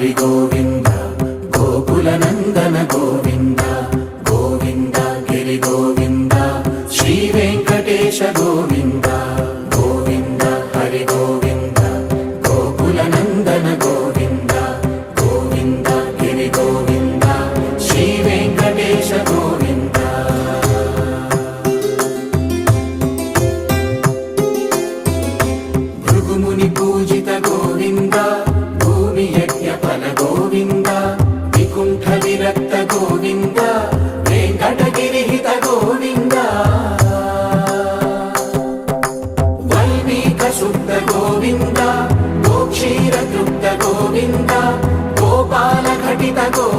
హరి గోవింద గోకుల నందన గోవింద గోవింద గిరి గోవింద శ్రీ వెంకటేశ గోవింద గోవింద హరి గోవింద గోకుల నందన గోవింద గోవింద గిరి గోవింద శ్రీ వెంకటేశ గోవింద భృగుముని పూజిత గోవింద భూమి యజ్ఞ ఫల గోవింద వికుంఠ విరక్త గోవింద వెంకటగిరిహిత గోవింద వైదిక శుద్ధ గోవింద గోక్షీర తృప్త గోవింద గోపాల ఘటిత గోవింద